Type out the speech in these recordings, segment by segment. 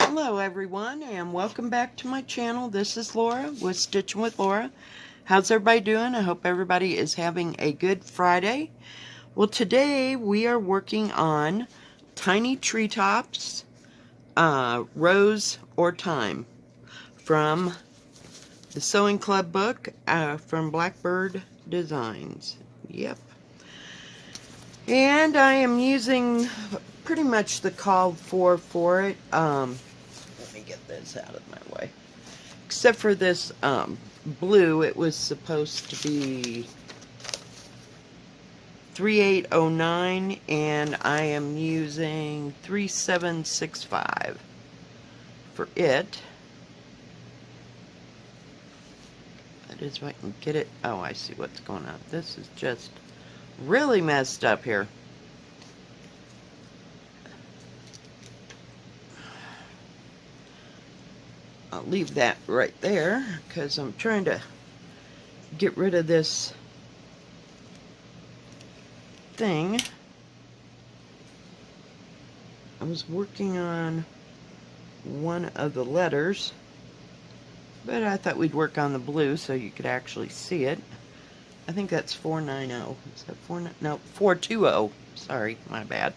Hello everyone and welcome back to my channel. This is Laura with Stitchin with Laura. How's everybody doing? I hope everybody is having a good Friday. Well, today we are working on Tiny Treetops, Rose or Thyme from the Sewing Club book from Blackbird Designs. Yep. And I am using pretty much the called for it. Let me get this out of my way. Except for this blue, it was supposed to be 3809, and I am using 3765 for it. That is if I can get it. Oh, I see what's going on. This is just really messed up here. I'll leave that right there because I'm trying to get rid of this thing. I was working on one of the letters, but I thought we'd work on the blue so you could actually see it. I think that's 490. Is that 49? No, 420. Sorry, my bad.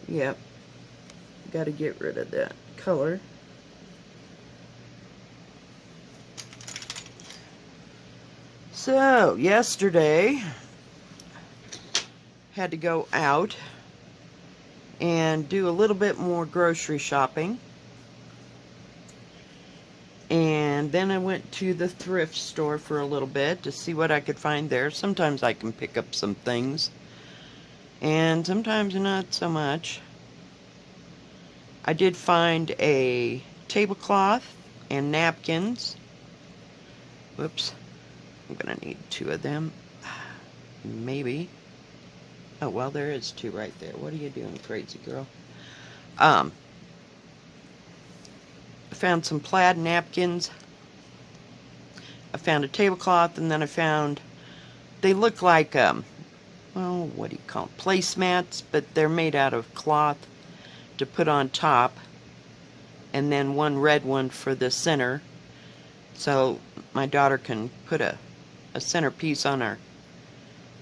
Yep. Got to get rid of that color. So, yesterday, had to go out and do a little bit more grocery shopping. And then I went to the thrift store for a little bit to see what I could find there. Sometimes I can pick up some things, and sometimes not so much. I did find a tablecloth and napkins. Whoops. I'm gonna need 2 of them. Maybe. Oh, well, there is 2 right there. What are you doing, crazy girl? I found some plaid napkins. I found a tablecloth, and then I found, they look like, well, what do you call them? Placemats, but they're made out of cloth to put on top, and then one red one for the center, so my daughter can put a centerpiece on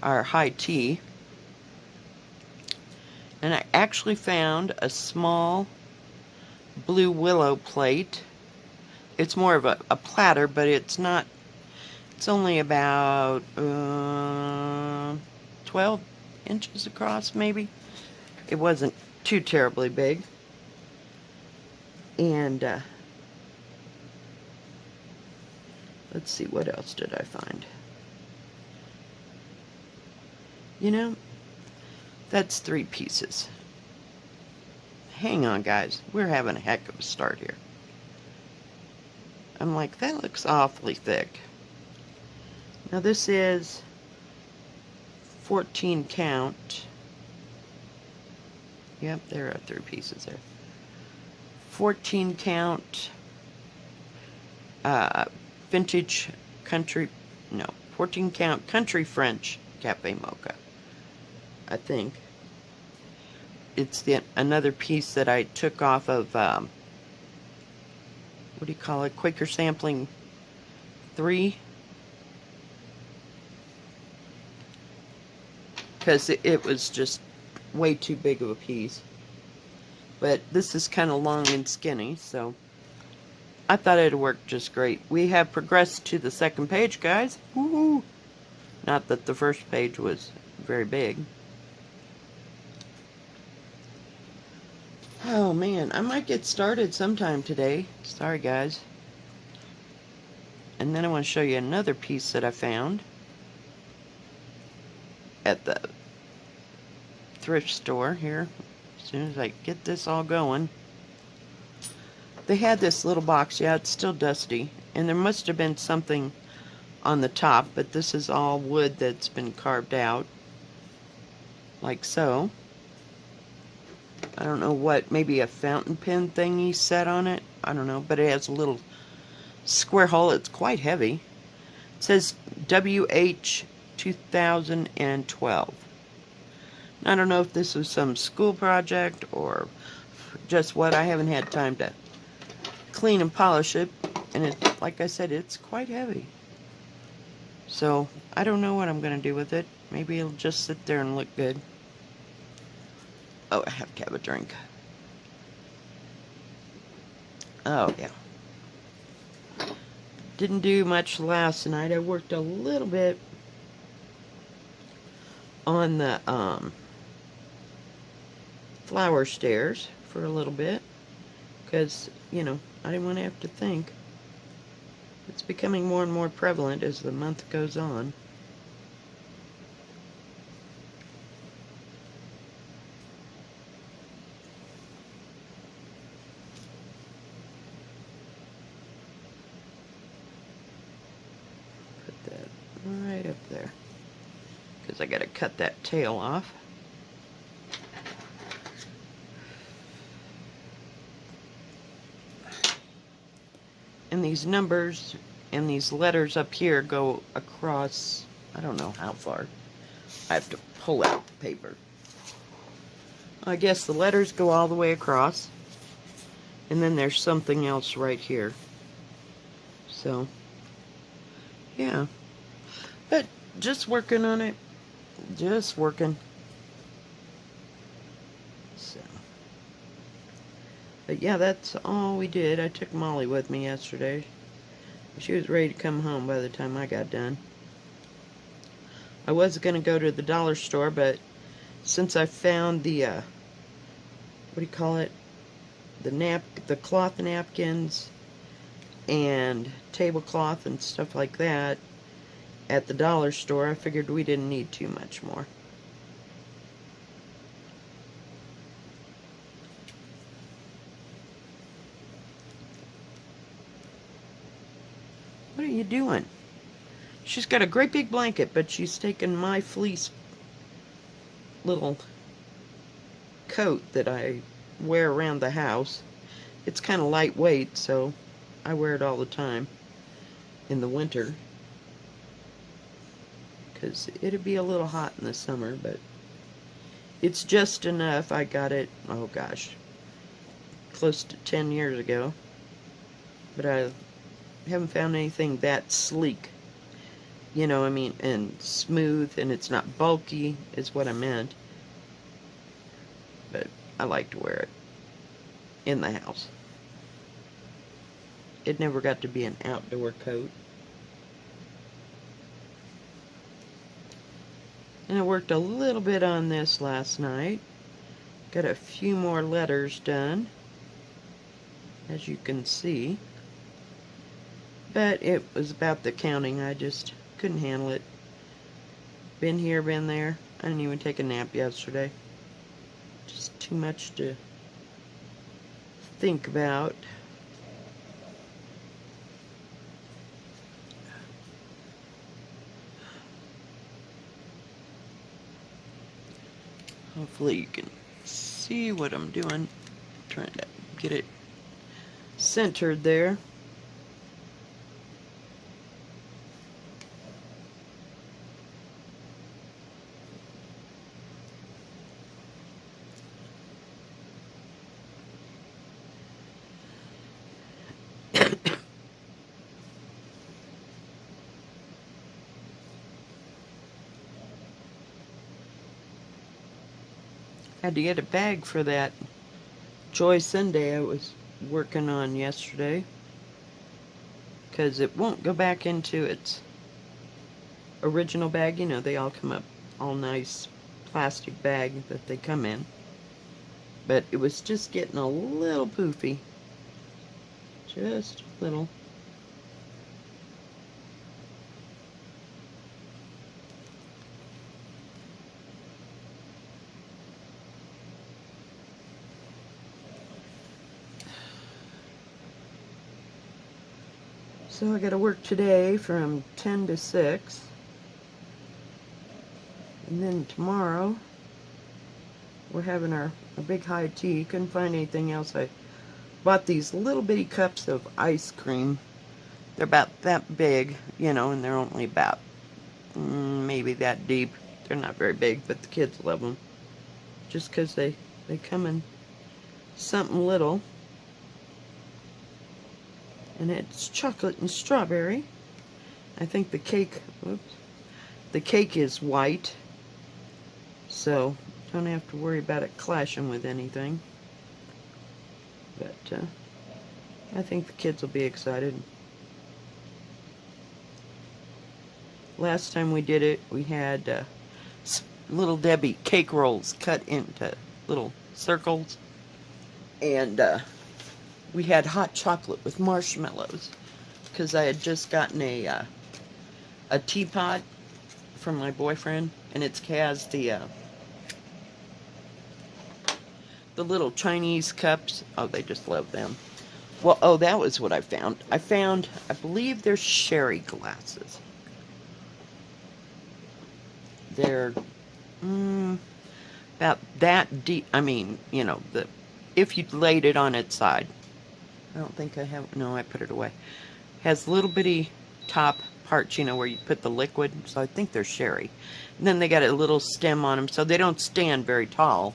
our high tea. And I actually found a small blue willow plate. It's more of a platter, but it's not, it's only about 12 inches across, maybe. It wasn't too terribly big. And let's see, what else did I find? You know, that's 3 pieces. Hang on, guys. We're having a heck of a start here. I'm like, that looks awfully thick. Now this is 14 count. Yep, there are 3 pieces there. 14 count vintage country, no, 14 count country French cafe mocha. I think it's another piece that I took off of what do you call it, Quaker Sampling 3, because it was just way too big of a piece. But this is kind of long and skinny, so I thought it'd work just great. We have progressed to the second page, guys. Woohoo! Not that the first page was very big. Oh man, I might get started sometime today. Sorry, guys. And then I want to show you another piece that I found at the thrift store here. As soon as I get this all going. They had this little box. Yeah, it's still dusty. And there must have been something on the top, but this is all wood that's been carved out. Like so. I don't know what, maybe a fountain pen thingy set on it. I don't know, but it has a little square hole. It's quite heavy. It says WH 2012. I don't know if this was some school project or just what, I haven't had time to clean and polish it, and it, like I said, it's quite heavy. So I don't know what I'm going to do with it. Maybe it'll just sit there and look good. Oh, I have to have a drink. Oh, yeah. Didn't do much last night. I worked a little bit on the flower stairs for a little bit because, you know, I didn't want to have to think. It's becoming more and more prevalent as the month goes on. Put that right up there because I got to cut that tail off. And these numbers and these letters up here go across, I don't know how far. I have to pull out the paper. I guess the letters go all the way across. And then there's something else right here. So, yeah. But just working on it. Just working. So. But yeah, that's all we did. I took Molly with me yesterday. She was ready to come home by the time I got done. I was going to go to the dollar store, but since I found the, what do you call it? The cloth napkins and tablecloth and stuff like that at the dollar store, I figured we didn't need too much more. What are you doing? She's got a great big blanket, but she's taken my fleece little coat that I wear around the house. It's kind of lightweight, so I wear it all the time in the winter because it'd be a little hot in the summer, but it's just enough. I got it, oh gosh, close to 10 years ago, but I haven't found anything that sleek, you know, I mean, and smooth, and it's not bulky is what I meant, but I like to wear it in the house. It never got to be an outdoor coat. And I worked a little bit on this last night. Got a few more letters done, as you can see. But it was about the counting. I just couldn't handle it. Been here, been there. I didn't even take a nap yesterday. Just too much to think about. Hopefully you can see what I'm doing. Trying to get it centered there. Had to get a bag for that Joy Sunday I was working on yesterday, because it won't go back into its original bag. You know, they all come up all nice plastic bag that they come in, but it was just getting a little poofy, just a little. So I got to work today from 10 to 6. And then tomorrow, we're having our big high tea. Couldn't find anything else. I bought these little bitty cups of ice cream. They're about that big, you know, and they're only about maybe that deep. They're not very big, but the kids love them. Just because they come in something little. And it's chocolate and strawberry. I think the cake, oops, the cake is white, so don't have to worry about it clashing with anything. But I think the kids will be excited. Last time we did it, we had Little Debbie cake rolls cut into little circles, and we had hot chocolate with marshmallows, because I had just gotten a teapot from my boyfriend, and it has the little Chinese cups. Oh, they just love them. Well, oh, that was what I found. I believe they're sherry glasses. They're about that deep. I mean, if you laid it on its side. I don't think I have. No, I put it away. Has little bitty top parts, where you put the liquid. So I think they're sherry. And then they got a little stem on them, so they don't stand very tall.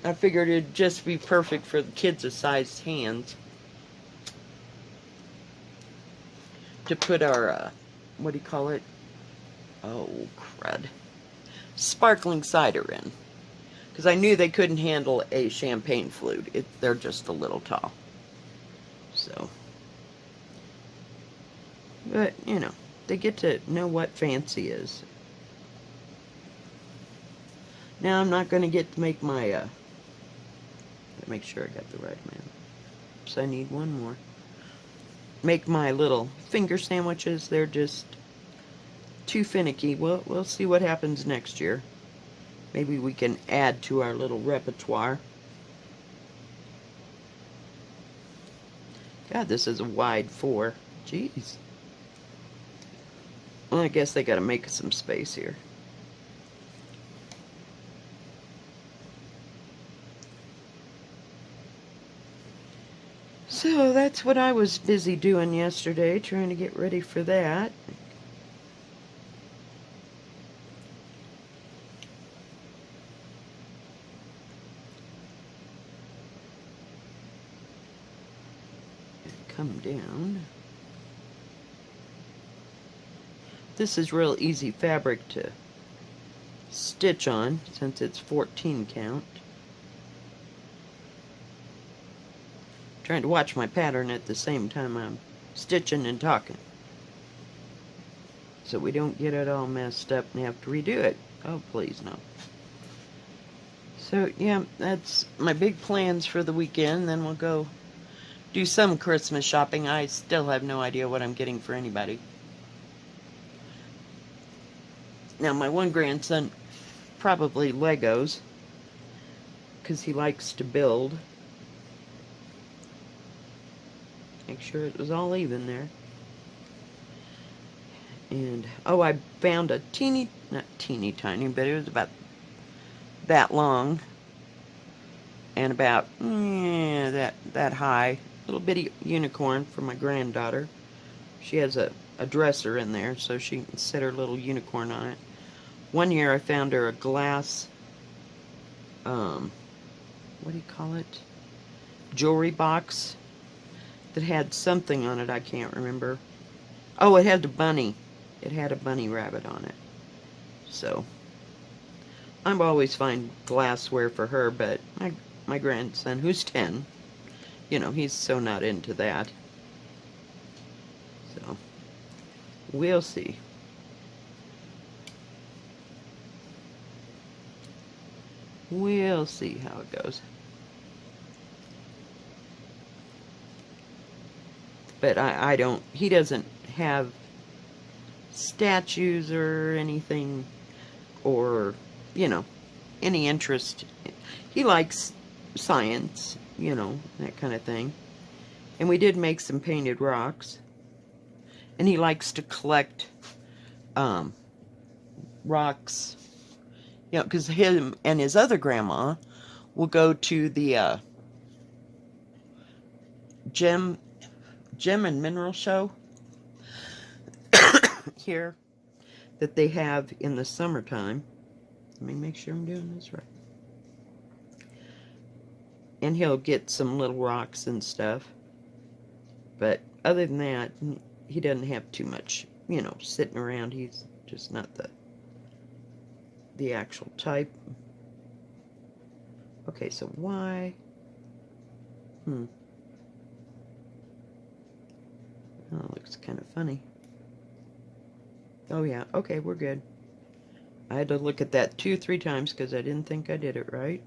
I figured it'd just be perfect for the kids' sized hands to put our, what do you call it? Oh, crud. Sparkling cider in. Because I knew they couldn't handle a champagne flute. They're just a little tall. So. But, they get to know what fancy is. Now I'm not going to get to make my, make sure I got the right amount. So I need one more. Make my little finger sandwiches. They're just too finicky. We'll see what happens next year. Maybe we can add to our little repertoire. God, this is a wide 4. Jeez. Well, I guess they got to make some space here. So that's what I was busy doing yesterday, trying to get ready for that. Come down. This is real easy fabric to stitch on since it's 14 count. Trying to watch my pattern at the same time I'm stitching and talking, so we don't get it all messed up and have to redo it. Oh, please no. So yeah, that's my big plans for the weekend. Then we'll go do some Christmas shopping. I still have no idea what I'm getting for anybody. Now my one grandson, probably Legos, because he likes to build. Make sure it was all even there. And, oh, I found a not teeny tiny, but it was about that long. And about, that high. Little bitty unicorn for my granddaughter. She has a dresser in there, so she can set her little unicorn on it. One year I found her a glass, what do you call it? Jewelry box that had something on it, I can't remember. Oh, it had a bunny. It had a bunny rabbit on it. So, I'm always find glassware for her, but my grandson, who's 10, he's so not into that. So, we'll see. We'll see how it goes. But I don't, he doesn't have statues or anything, or, any interest. He likes science, that kind of thing. And we did make some painted rocks. And he likes to collect rocks, because him and his other grandma will go to the gem and mineral show here that they have in the summertime. Let me make sure I'm doing this right. And he'll get some little rocks and stuff. But other than that, he doesn't have too much, sitting around. He's just not the actual type. Okay, so why? Oh, it looks kind of funny. Oh yeah, okay, we're good. I had to look at that 2-3 times because I didn't think I did it right.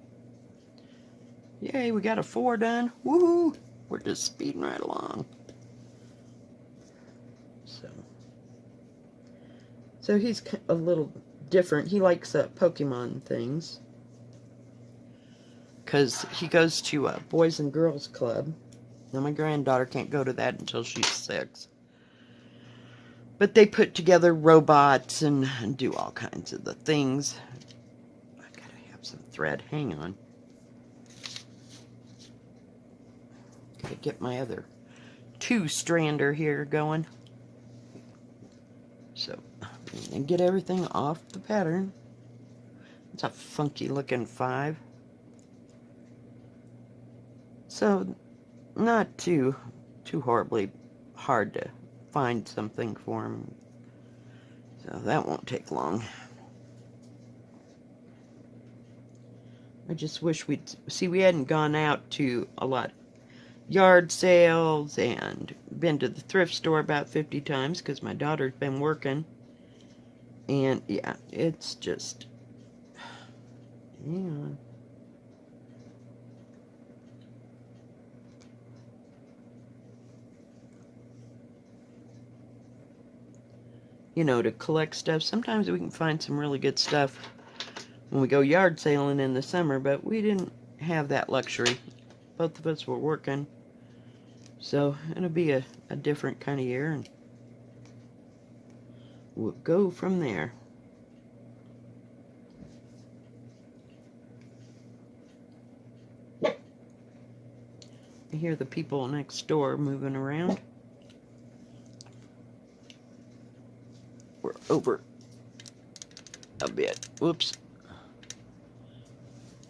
Yay, we got a 4 done. Woohoo! We're just speeding right along. So he's a little different. He likes Pokemon things. Because he goes to a Boys and Girls Club. Now, my granddaughter can't go to that until she's 6. But they put together robots and do all kinds of the things. I gotta have some thread. Hang on. Gotta get my other 2-strander here going. So, and get everything off the pattern. It's a funky looking 5. So, not too horribly hard to find something for him. So that won't take long. I just wish we hadn't gone out to a lot yard sales and been to the thrift store about 50 times because my daughter's been working. And yeah, it's just, yeah. To collect stuff. Sometimes we can find some really good stuff when we go yard sailing in the summer, but we didn't have that luxury. Both of us were working. So it'll be a different kind of year, and we'll go from there. I hear the people next door moving around. We're over a bit. Whoops.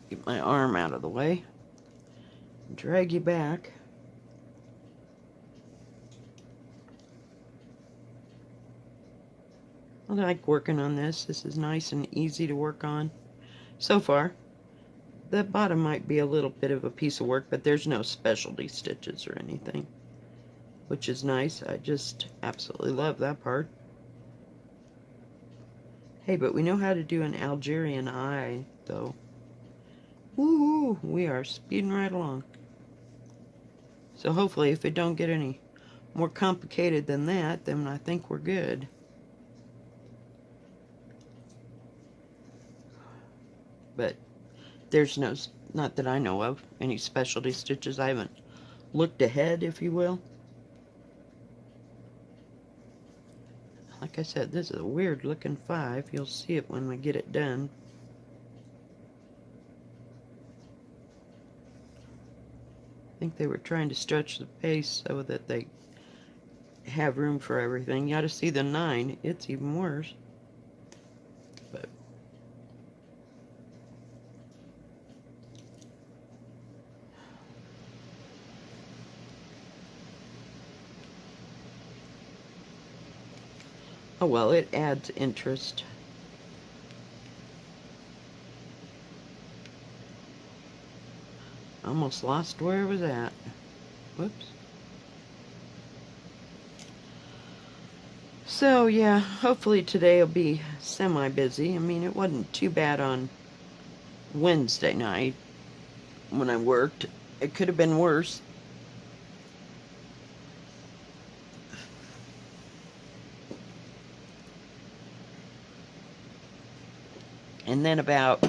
Get my arm out of the way. Drag you back. I like working on this. This is nice and easy to work on. So far. The bottom might be a little bit of a piece of work, but there's no specialty stitches or anything, which is nice. I just absolutely love that part. Hey, but we know how to do an Algerian eye, though. Woohoo! We are speeding right along. So hopefully, if it don't get any more complicated than that, then I think we're good. But there's not that I know of, any specialty stitches. I haven't looked ahead, if you will. Like I said, this is a weird looking 5. You'll see it when we get it done. I think they were trying to stretch the pace so that they have room for everything. You ought to see the 9. It's even worse. But oh well, it adds interest. Almost lost where I was at. Whoops. So yeah, hopefully today will be semi-busy. I mean, it wasn't too bad on Wednesday night when I worked. It could have been worse. And then about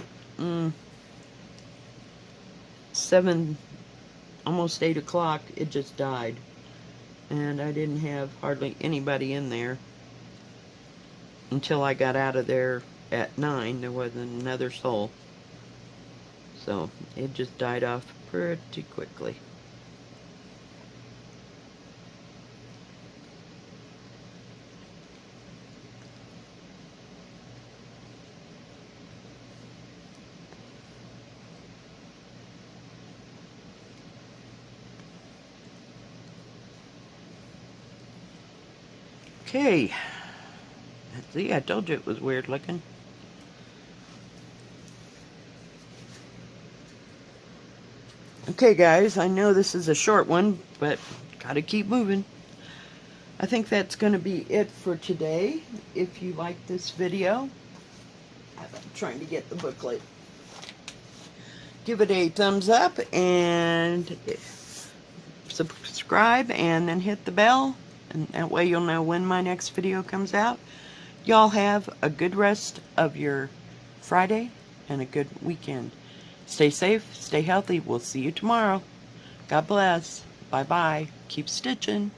7, almost 8 o'clock, it just died. And I didn't have hardly anybody in there until I got out of there at 9. There wasn't another soul. So it just died off pretty quickly. Okay. See, I told you it was weird looking. Okay, guys, I know this is a short one, but gotta keep moving. I think that's going to be it for today. If you like this video, I'm trying to get the booklet. Give it a thumbs up and subscribe, and then hit the bell, and that way you'll know when my next video comes out. Y'all have a good rest of your Friday and a good weekend. Stay safe, stay healthy. We'll see you tomorrow. God bless. Bye-bye. Keep stitching.